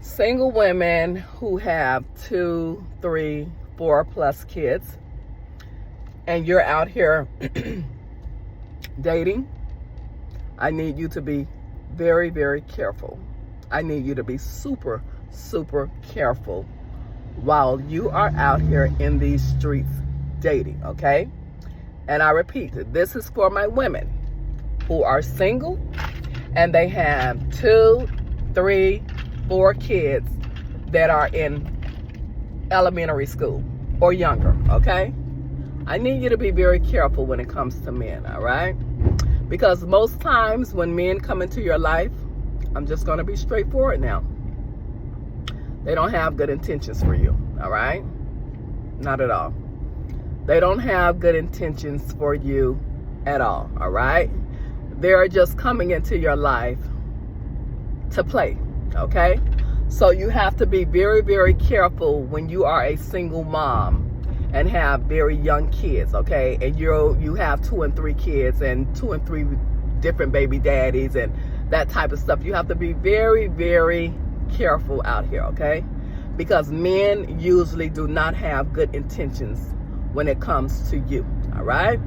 Single women who have 2, 3, 4 plus kids, and you're out here dating, I need you to be very, very careful. I need you to be super, super careful while you are out here in these streets dating, okay? And I repeat, this is for my women who are single and they have 2, 3, 4 kids that are in elementary school or younger, okay? I need you to be very careful when it comes to men, all right? Because most times when men come into your life, I'm just going to be straightforward now, they don't have good intentions for you, all right? Not at all. They don't have good intentions for you at all right? They're just coming into your life to play, okay? So you have to be very, very careful when you are a single mom and have very young kids, okay? And you have 2 and 3 kids and 2 and 3 different baby daddies and that type of stuff. You have to be very, very careful out here, okay? Because men usually do not have good intentions when it comes to you, all right?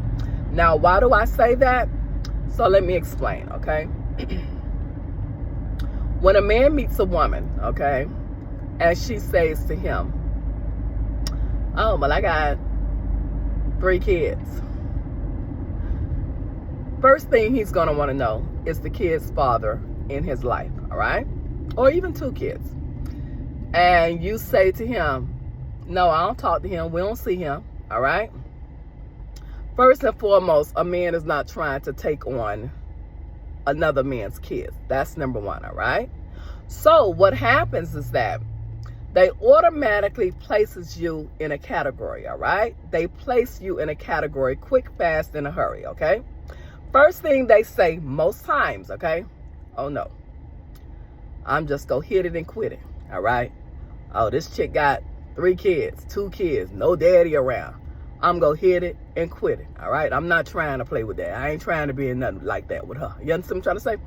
Now, why do I say that? So let me explain, okay? When a man meets a woman, okay, and she says to him, oh, well, I got 3 kids. First thing he's going to want to know is the kid's father in his life, all right? Or even 2 kids. And you say to him, no, I don't talk to him. We don't see him, all right? First and foremost, a man is not trying to take on another man's kids. That's number 1, all right? So what happens is that they automatically places you in a category, all right? They place you in a category quick, fast, in a hurry, okay? First thing they say most times, okay? Oh, no. I'm just gonna hit it and quit it, all right? Oh, this chick got 3 kids, 2 kids, no daddy around. I'm gonna hit it and quit it, all right? I'm not trying to play with that. I ain't trying to be in nothing like that with her. You understand what I'm trying to say?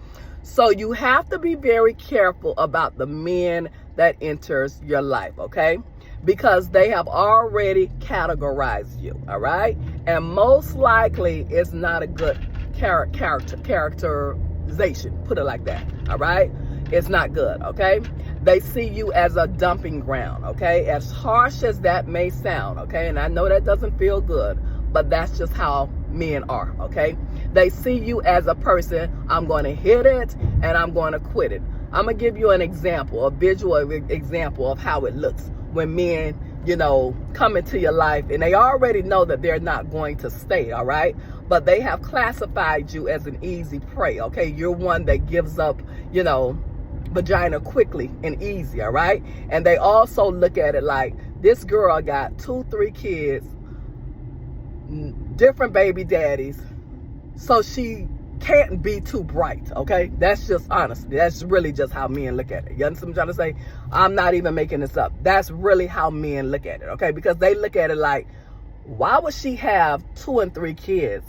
So you have to be very careful about the men that enters your life, okay? Because they have already categorized you, all right? And most likely it's not a good characterization, put it like that, all right? It's not good, okay? They see you as a dumping ground, okay? As harsh as that may sound, okay? And I know that doesn't feel good, but that's just how men are, okay? They see you as a person, I'm going to hit it and I'm going to quit it. I'm going to give you an example, a visual example of how it looks when men, come into your life and they already know that they're not going to stay, all right? But they have classified you as an easy prey, okay? You're one that gives up, vagina quickly and easy, all right? And they also look at it like, this girl got 2, 3 kids, different baby daddies, so she can't be too bright, okay? That's just honestly, that's really just how men look at it. You understand what I'm trying to say? I'm not even making this up. That's really how men look at it, okay? Because they look at it like, why would she have 2 and 3 kids,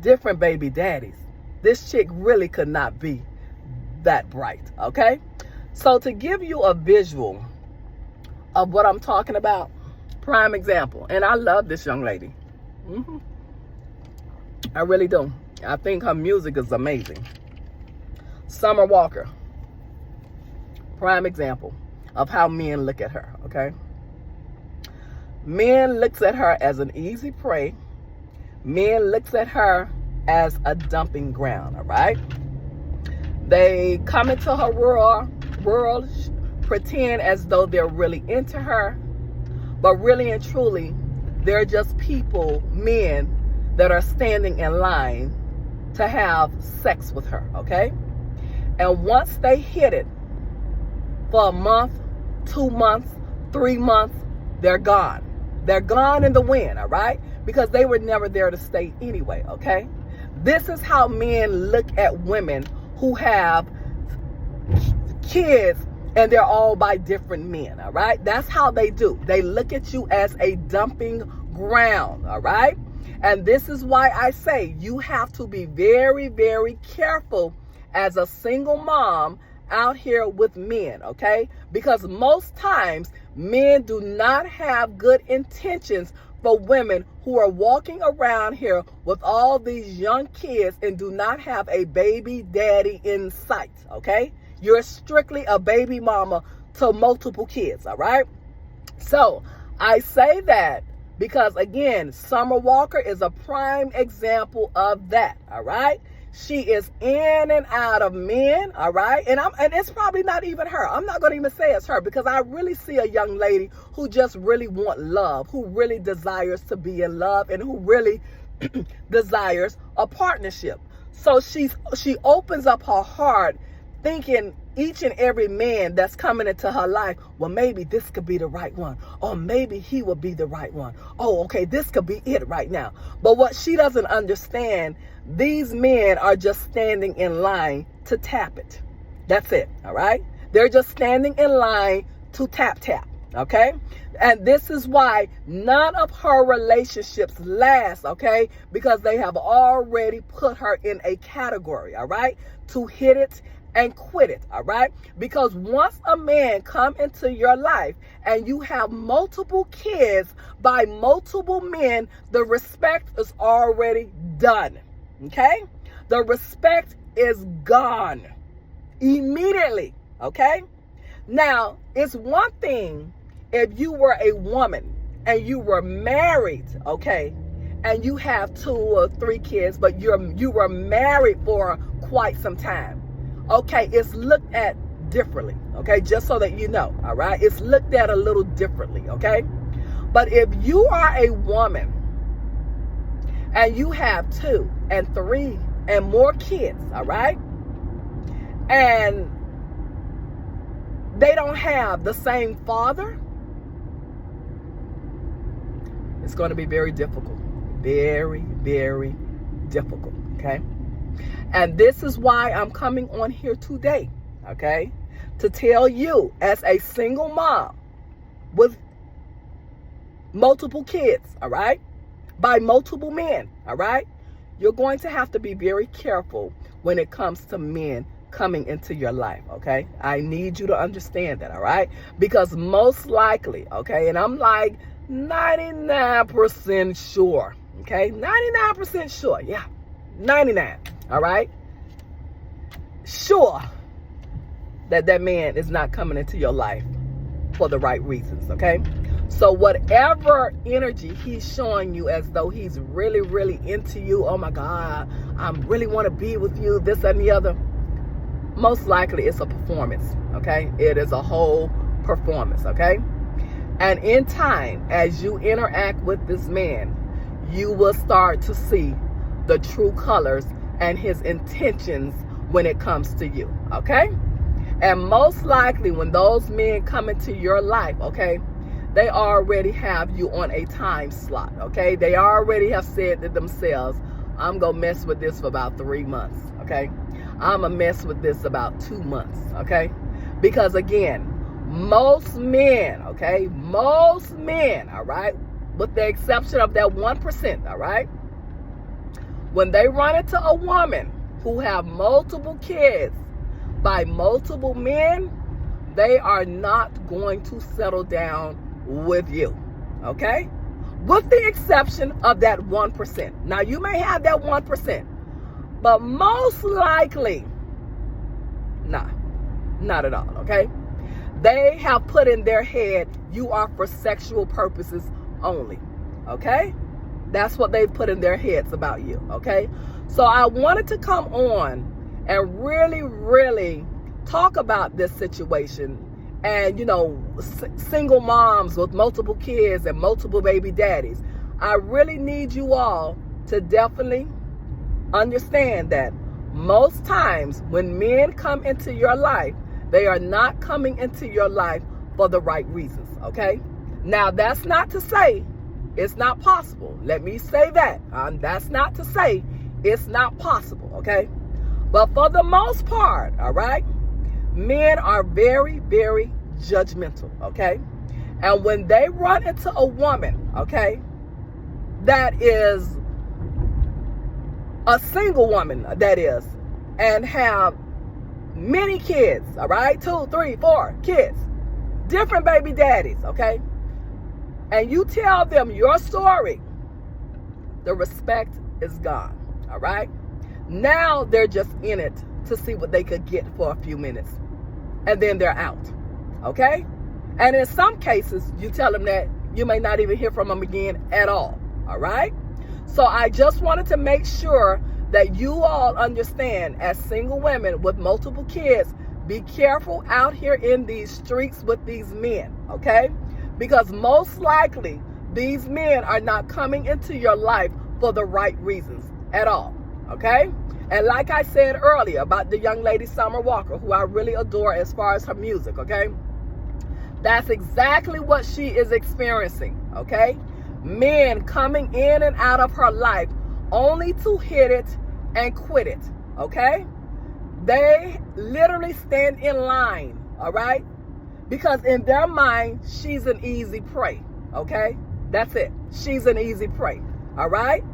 different baby daddies? This chick really could not be that bright, okay? So to give you a visual of what I'm talking about, prime example, and I love this young lady. I really do. I think her music is amazing. Summer Walker, prime example of how men look at her, okay? Men looks at her as an easy prey. Men looks at her as a dumping ground, all right? They come into her world, pretend as though they're really into her, but really and truly, they're just people, men, that are standing in line to have sex with her, okay? And once they hit it for a month, 2 months, 3 months, they're gone. They're gone in the wind, all right? Because they were never there to stay anyway, okay? This is how men look at women who have kids and they're all by different men, all right? That's how they do. They look at you as a dumping ground, all right? And this is why I say you have to be very, very careful as a single mom out here with men, okay? Because most times men do not have good intentions for women who are walking around here with all these young kids and do not have a baby daddy in sight, okay? You're strictly a baby mama to multiple kids, all right? So I say that because, again, Summer Walker is a prime example of that, all right? She is in and out of men, all right? And it's probably not even her. I'm not going to even say it's her, because I really see a young lady who just really want love, who really desires to be in love, and who really desires a partnership. So she opens up her heart, thinking each and every man that's coming into her life, well, maybe this could be the right one, or maybe he will be the right one. Oh, okay, this could be it right now. But what she doesn't understand, these men are just standing in line to tap it. That's it, all right? They're just standing in line to tap, okay? And this is why none of her relationships last, okay? Because they have already put her in a category, all right? To hit it and quit it, all right? Because once a man come into your life and you have multiple kids by multiple men, the respect is already done, okay? The respect is gone immediately, okay? Now, it's one thing if you were a woman and you were married, okay, and you have 2 or 3 kids, but you were married for quite some time. Okay, it's looked at differently, okay? Just so that you know, all right? It's looked at a little differently, okay? But if you are a woman and you have 2 and 3 and more kids, all right? And they don't have the same father, it's going to be very difficult. Very, very difficult, okay? And this is why I'm coming on here today, okay? To tell you, as a single mom with multiple kids, all right? By multiple men, all right? You're going to have to be very careful when it comes to men coming into your life, okay? I need you to understand that, all right? Because most likely, okay, and I'm like 99% sure, okay? 99% sure, yeah, 99, all right? Sure that man is not coming into your life for the right reasons, okay? So whatever energy he's showing you as though he's really, really into you, oh my God, I really want to be with you, this and the other, most likely it's a performance, okay? It is a whole performance, okay? And in time, as you interact with this man, you will start to see the true colors and his intentions when it comes to you, okay? And most likely when those men come into your life, okay, they already have you on a time slot, okay? They already have said to themselves, I'm going to mess with this for about 3 months, okay? I'm going to mess with this about 2 months, okay? Because again, most men, okay, most men, all right, with the exception of that 1%, all right, when they run into a woman who have multiple kids by multiple men, they are not going to settle down with you, okay? With the exception of that 1%. Now, you may have that 1%, but most likely, nah, not at all, okay? They have put in their head, you are for sexual purposes only, okay? That's what they've put in their heads about you, okay? So I wanted to come on and really, really talk about this situation. And, you know, single moms with multiple kids and multiple baby daddies, I really need you all to definitely understand that most times when men come into your life, they are not coming into your life for the right reasons, okay? Now, that's not to say it's not possible. Let me say that. That's not to say it's not possible, okay? But for the most part, all right, men are very, very judgmental, okay? And when they run into a woman, okay, that is a single woman, that is, and have many kids, all right? 2, 3, 4 kids, different baby daddies, okay? And you tell them your story, the respect is gone, all right? Now they're just in it to see what they could get for a few minutes, and then they're out, okay? And in some cases, you tell them that you may not even hear from them again at all right? So I just wanted to make sure that you all understand, as single women with multiple kids, be careful out here in these streets with these men, okay? Because most likely, these men are not coming into your life for the right reasons at all, okay? And like I said earlier about the young lady Summer Walker, who I really adore as far as her music, okay? That's exactly what she is experiencing, okay? Men coming in and out of her life only to hit it and quit it, okay? They literally stand in line, all right? Because in their mind, she's an easy prey, okay? That's it. She's an easy prey, all right?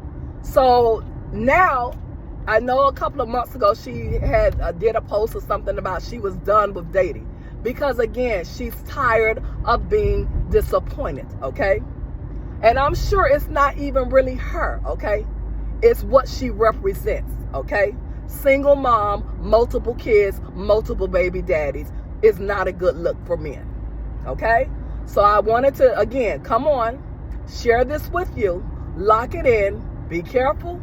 So now, I know a couple of months ago, she had did a post or something about she was done with dating. Because again, she's tired of being disappointed, okay? And I'm sure it's not even really her, okay? It's what she represents, okay? Single mom, multiple kids, multiple baby daddies is not a good look for men, okay? So I wanted to, again, come on, share this with you, lock it in, be careful,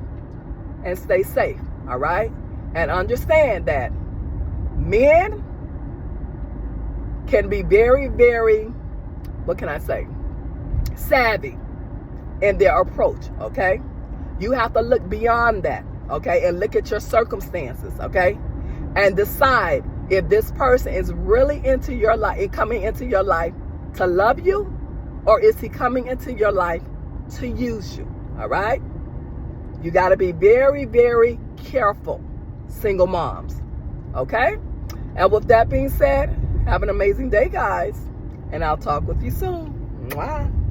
and stay safe, all right? And understand that men can be very, very, what can I say, savvy in their approach, okay? You have to look beyond that, okay? And look at your circumstances, okay? And decide if this person is really into your life, coming into your life to love you, or is he coming into your life to use you, all right? You got to be very, very careful, single moms, okay? And with that being said, have an amazing day, guys, and I'll talk with you soon. Mwah.